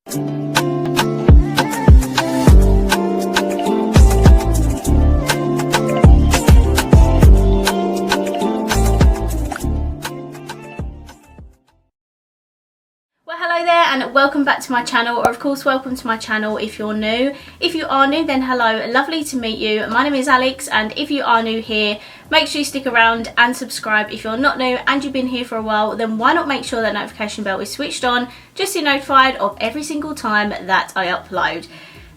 And welcome back to my channel, or of course welcome to my channel if you're new. If you are new, then hello, lovely to meet you. My name is Alex, and if you are new here, make sure you stick around and subscribe. If you're not new and you've been here for a while, then why not make sure that notification bell is switched on just to be notified of every single time that I upload.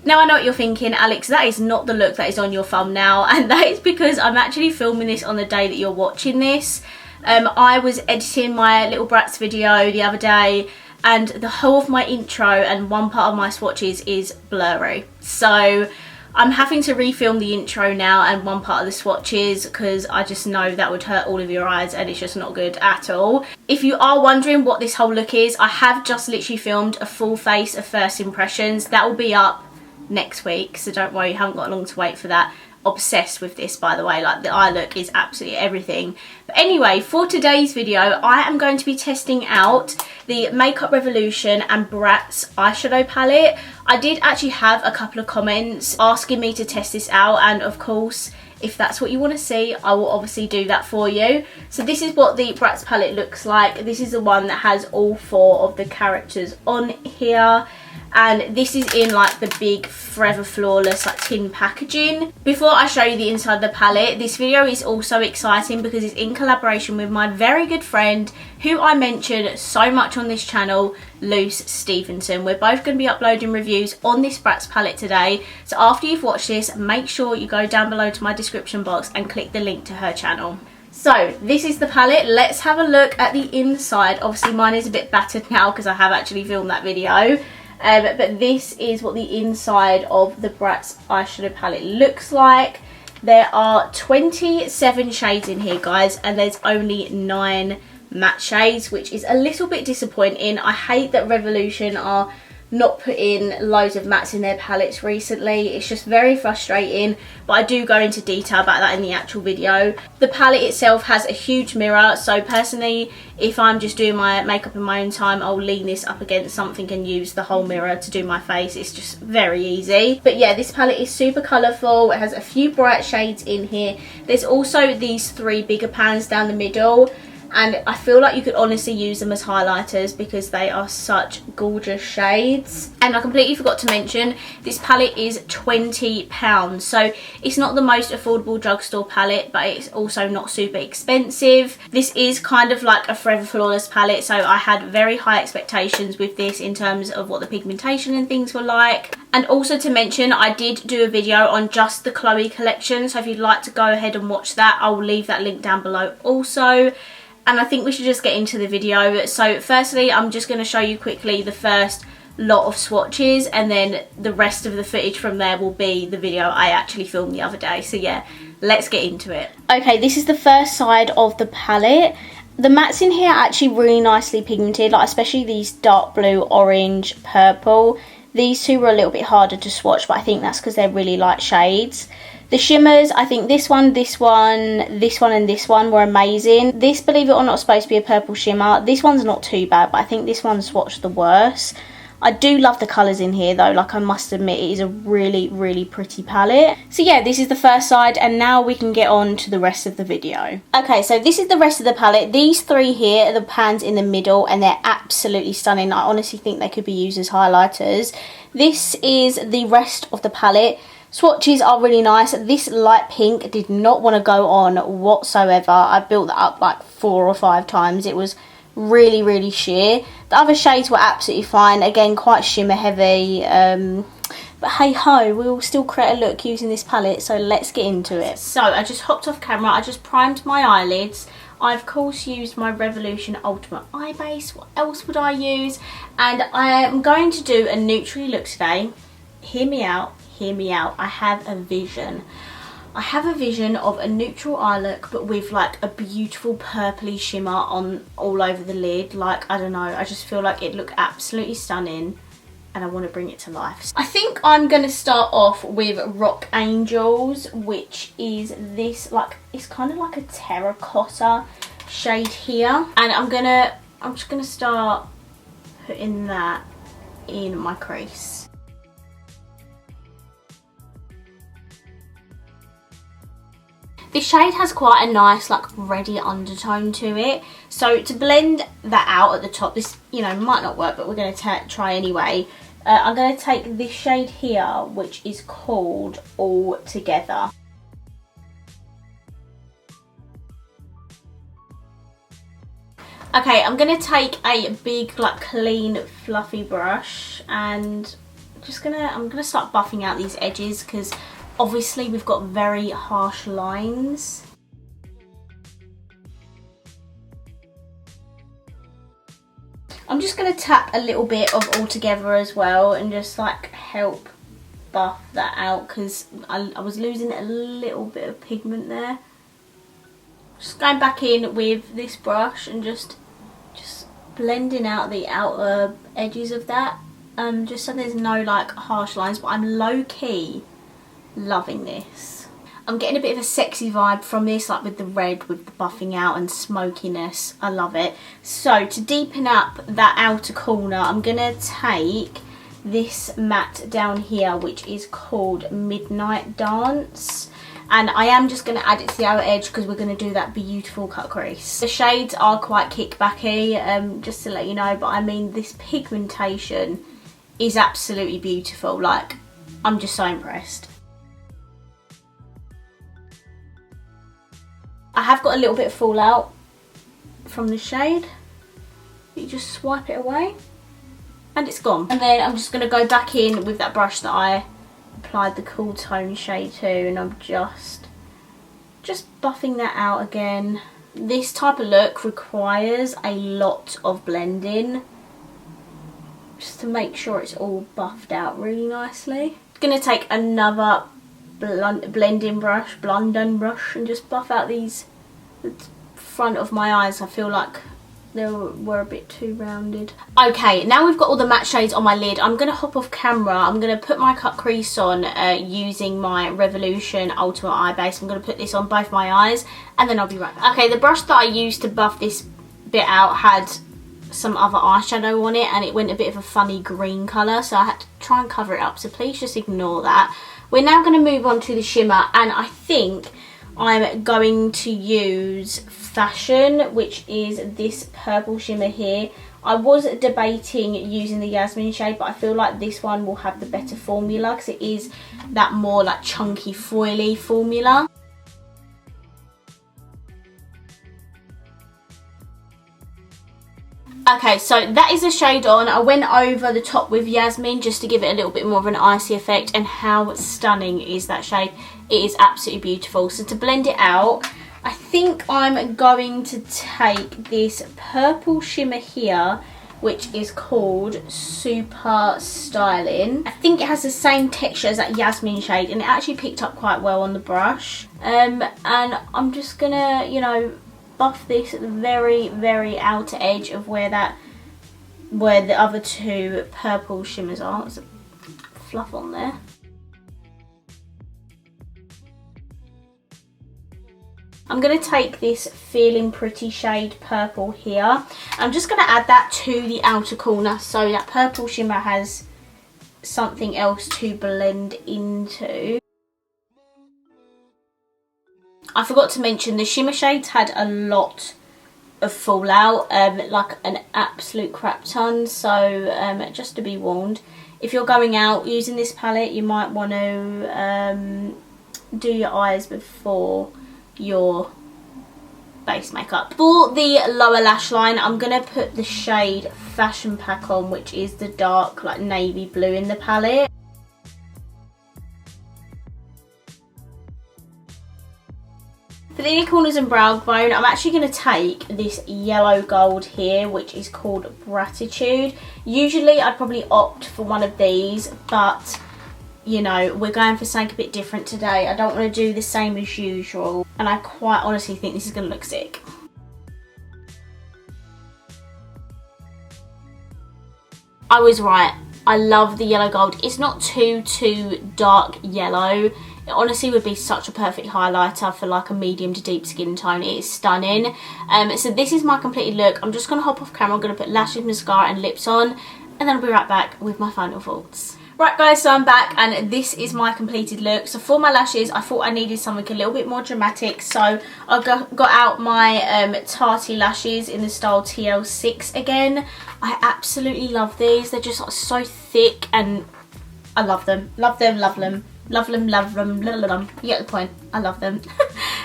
Now I know what you're thinking, Alex, that is not the look that is on your thumbnail, and that is because I'm actually filming this on the day that you're watching this. I was editing my little Bratz video the other day, and the whole of my intro and one part of my swatches is blurry. So I'm having to refilm the intro now and one part of the swatches because I just know that would hurt all of your eyes and it's just not good at all. If you are wondering what this whole look is, I have just literally filmed a full face of first impressions. That will be up next week, so don't worry, you haven't got long to wait for that. Obsessed with this, by the way, like the eye look is absolutely everything. But anyway, for today's video I am going to be testing out the Makeup Revolution and BRATZ eyeshadow palette. I did actually have a couple of comments asking me to test this out, and of course if that's what you want to see, I will obviously do that for you. So this is what the BRATZ palette looks like. This is the one that has all 4 of the characters on here, and this is in like the big Forever Flawless like tin packaging. Before I show you the inside of the palette, this video is also exciting because it's in collaboration with my very good friend who I mention so much on this channel, Luce Stevenson. We're both going to be uploading reviews on this BRATZ palette today, so after you've watched this, make sure you go down below to my description box and click the link to her channel. So this is the palette. Let's have a look at the inside. Obviously mine is a bit battered now because I have actually filmed that video. But this is what the inside of the BRATZ eyeshadow palette looks like. There are 27 shades in here, guys, and there's only 9 matte shades, which is a little bit disappointing. I hate that Revolution are not putting loads of mattes in their palettes recently. It's just very frustrating, but I do go into detail about that in the actual video. The palette itself has a huge mirror, so personally if I'm just doing my makeup in my own time, I'll lean this up against something and use the whole mirror to do my face. It's just very easy. But yeah, this palette is super colourful. It has a few bright shades in here. There's also these 3 bigger pans down the middle, and I feel like you could honestly use them as highlighters because they are such gorgeous shades. And I completely forgot to mention, this palette is £20, so it's not the most affordable drugstore palette, but it's also not super expensive. This is kind of like a Forever Flawless palette, so I had very high expectations with this in terms of what the pigmentation and things were like. And also to mention, I did do a video on just the Chloe collection, so if you'd like to go ahead and watch that, I'll leave that link down below also. And I think we should just get into the video. So firstly, I'm just going to show you quickly the first lot of swatches, and then the rest of the footage from there will be the video I actually filmed the other day. So yeah, let's get into it. Okay, this is the first side of the palette. The mattes in here are actually really nicely pigmented, like especially these dark blue, orange, purple. These 2 were a little bit harder to swatch, but I think that's because they're really light shades. The shimmers, I think this one, and this one were amazing. This, believe it or not, is supposed to be a purple shimmer. This one's not too bad, but I think this one swatched the worst. I do love the colours in here though, like I must admit it is a really, really pretty palette. So yeah, this is the first side, and now we can get on to the rest of the video. Okay, so this is the rest of the palette. These 3 here are the pans in the middle, and they're absolutely stunning. I honestly think they could be used as highlighters. This is the rest of the palette. Swatches are really nice. This light pink did not want to go on whatsoever. I built that up like 4 or 5 times. It was really, really sheer. The other shades were absolutely fine. Again, quite shimmer heavy. But hey ho, we'll still create a look using this palette, so let's get into it. So I just hopped off camera. I just primed my eyelids. I of course used my Revolution Ultimate Eye Base. What else would I use? And I am going to do a neutrally look today. Hear me out. Hear me out. I have a vision. I have a vision of a neutral eye look, but with like a beautiful purpley shimmer on all over the lid. Like, I don't know, I just feel like it'd look absolutely stunning, and I want to bring it to life. I think I'm going to start off with Rock Angelz, which is this, like, it's kind of like a terracotta shade here. And I'm just going to start putting that in my crease. This shade has quite a nice like reddy undertone to it, so to blend that out at the top, this, you know, might not work, but we're going to try anyway. I'm going to take this shade here, which is called All Together. Okay, I'm going to take a big like clean fluffy brush and I'm gonna start buffing out these edges, because obviously we've got very harsh lines. I'm just going to tap a little bit of All Together as well and just like help buff that out, because I was losing a little bit of pigment there. Just going back in with this brush and just blending out the outer edges of that, just so there's no like harsh lines, but I'm low-key loving this. I'm getting a bit of a sexy vibe from this, like with the red, with the buffing out and smokiness. I love it. So to deepen up that outer corner, I'm gonna take this matte down here, which is called Midnight Dance, and I am just going to add it to the outer edge because we're going to do that beautiful cut crease. The shades are quite kickbacky, just to let you know, but I mean, this pigmentation is absolutely beautiful. Like, I'm just so impressed. I have got a little bit of fallout from the shade. You just swipe it away and it's gone. And then I'm just going to go back in with that brush that I applied the cool tone shade to, and I'm just buffing that out again. This type of look requires a lot of blending, just to make sure it's all buffed out really nicely. I'm going to take another blending brush, and just buff out the front of my eyes. I feel like they were a bit too rounded. Okay, now we've got all the matte shades on my lid, I'm going to hop off camera. I'm going to put my cut crease on using my Revolution Ultimate Eye Base. I'm going to put this on both my eyes and then I'll be right back. Okay, the brush that I used to buff this bit out had some other eyeshadow on it and it went a bit of a funny green colour, so I had to try and cover it up, so please just ignore that. We're now going to move on to the shimmer, and I think I'm going to use Fashion, which is this purple shimmer here. I was debating using the Jasmine shade, but I feel like this one will have the better formula because it is that more like chunky foily formula. Okay, so that is the shade on. I went over the top with Jasmine just to give it a little bit more of an icy effect, and how stunning is that shade. It is absolutely beautiful. So to blend it out, I think I'm going to take this purple shimmer here, which is called Super Styling. I think it has the same texture as that Jasmine shade, and it actually picked up quite well on the brush. And I'm just gonna, you know, buff this at the very, very outer edge of where the other two purple shimmers are. There's a fluff on there. I'm going to take this Feeling Pretty shade purple here. I'm just going to add that to the outer corner so that purple shimmer has something else to blend into. I forgot to mention the shimmer shades had a lot of fallout, like an absolute crap ton, so just to be warned, if you're going out using this palette, you might want to do your eyes before your base makeup. For the lower lash line, I'm going to put the shade Fashion Pack on, which is the dark like navy blue in the palette. For the inner corners and brow bone, I'm actually going to take this yellow gold here, which is called Gratitude. Usually I'd probably opt for one of these, but you know, we're going for something a bit different today. I don't want to do the same as usual, and I quite honestly think this is going to look sick. I was right. I love the yellow gold. It's not too dark yellow. It honestly would be such a perfect highlighter for like a medium to deep skin tone. It is stunning. So this is my completed look. I'm just going to hop off camera. I'm going to put lashes, mascara and lips on. and then I'll be right back with my final thoughts. Right guys, so I'm back and this is my completed look. So for my lashes, I thought I needed something a little bit more dramatic, so I got out my Tarty lashes in the style TL6 again. I absolutely love these. They're just like so thick and I love them. Love them, love them. Love them, love them, love them. You get the point. I love them.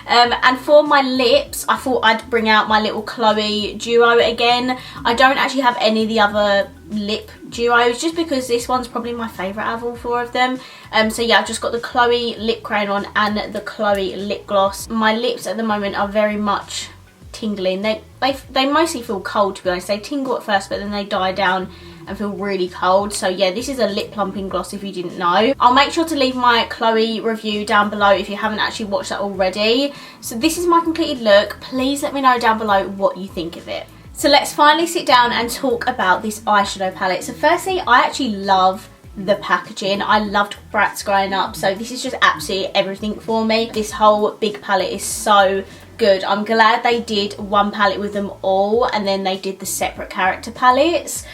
And for my lips, I thought I'd bring out my little Chloe duo again. I don't actually have any of the other lip duos just because this one's probably my favourite out of all four of them. So yeah, I've just got the Chloe lip crayon on and the Chloe lip gloss. My lips at the moment are very much tingling. They mostly feel cold, to be honest. They tingle at first, but then they die down and feel really cold. So yeah, this is a lip plumping gloss if you didn't know. I'll make sure to leave my Chloe review down below if you haven't actually watched that already. So this is my completed look. Please let me know down below what you think of it. So let's finally sit down and talk about this eyeshadow palette. So firstly, I actually love the packaging. I loved BRATZ growing up, so this is just absolutely everything for me. This whole big palette is so good. I'm glad they did one palette with them all and then they did the separate character palettes.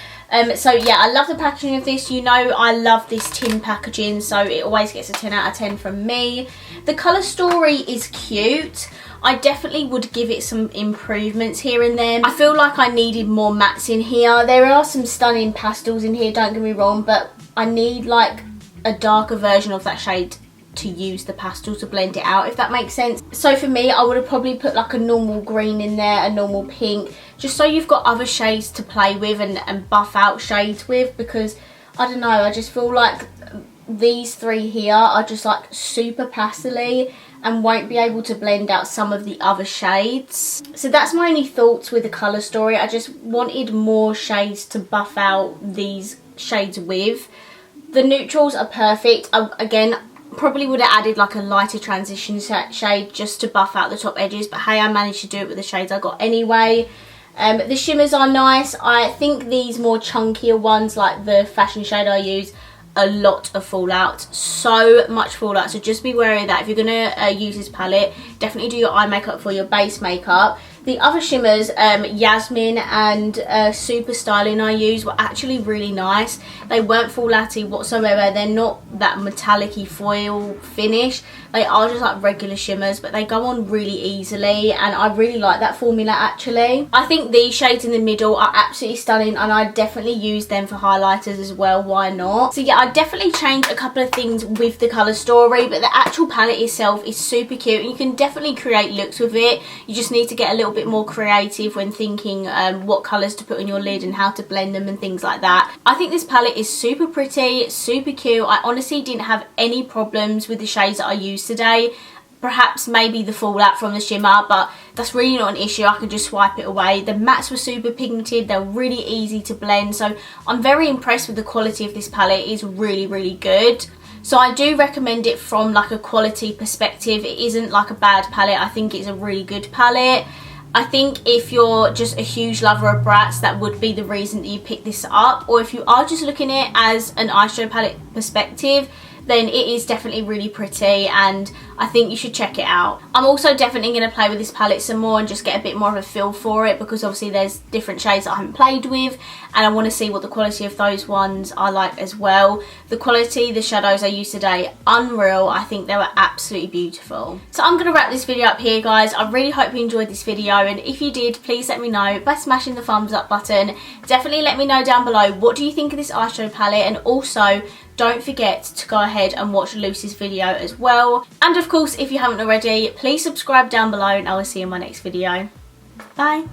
So yeah, I love the packaging of this. You know I love this tin packaging, so it always gets a 10 out of 10 from me. The colour story is cute. I definitely would give it some improvements here and there. I feel like I needed more mattes in here. There are some stunning pastels in here, don't get me wrong, but I need like a darker version of that shade to use the pastel to blend it out, if that makes sense. So for me, I would have probably put like a normal green in there, a normal pink, just so you've got other shades to play with and buff out shades with, because I don't know, I just feel like these three here are just like super pastely and won't be able to blend out some of the other shades. So that's my only thoughts with the colour story. I just wanted more shades to buff out these shades with. The neutrals are perfect. Again, probably would have added like a lighter transition shade just to buff out the top edges, but hey, I managed to do it with the shades I got anyway. The shimmers are nice. I think these more chunkier ones, like the fashion shade I use, a lot of fallout, so much fallout, so just be wary of that. If you're gonna use this palette, definitely do your eye makeup for your base makeup. The other shimmers, Yasmin and Super Styling I use, were actually really nice. They weren't fallouty whatsoever. They're not that metallic-y foil finish. They are just like regular shimmers, but they go on really easily, and I really like that formula actually. I think these shades in the middle are absolutely stunning, and I definitely use them for highlighters as well, why not? So yeah, I definitely changed a couple of things with the colour story, but the actual palette itself is super cute, and you can definitely create looks with it. You just need to get a little bit more creative when thinking what colours to put on your lid and how to blend them and things like that. I think this palette is super pretty, super cute. I honestly didn't have any problems with the shades that I used today. Perhaps maybe the fallout from the shimmer, but that's really not an issue. I can just swipe it away. The mattes were super pigmented. They're really easy to blend, so I'm very impressed with the quality of this palette. It is really, really good. So I do recommend it from like a quality perspective. It isn't like a bad palette. I think it's a really good palette. I think if you're just a huge lover of BRATZ, that would be the reason that you pick this up. Or if you are just looking at it as an eyeshadow palette perspective, then it is definitely really pretty, and I think you should check it out. I'm also definitely going to play with this palette some more and just get a bit more of a feel for it, because obviously there's different shades that I haven't played with, and I want to see what the quality of those ones are like as well. The quality, the shadows I used today, unreal. I think they were absolutely beautiful. So I'm going to wrap this video up here, guys. I really hope you enjoyed this video, and if you did, please let me know by smashing the thumbs up button. Definitely let me know down below, what do you think of this eyeshadow palette, and also don't forget to go ahead and watch Lucy's video as well. And of course, if you haven't already, please subscribe down below, and I will see you in my next video. Bye.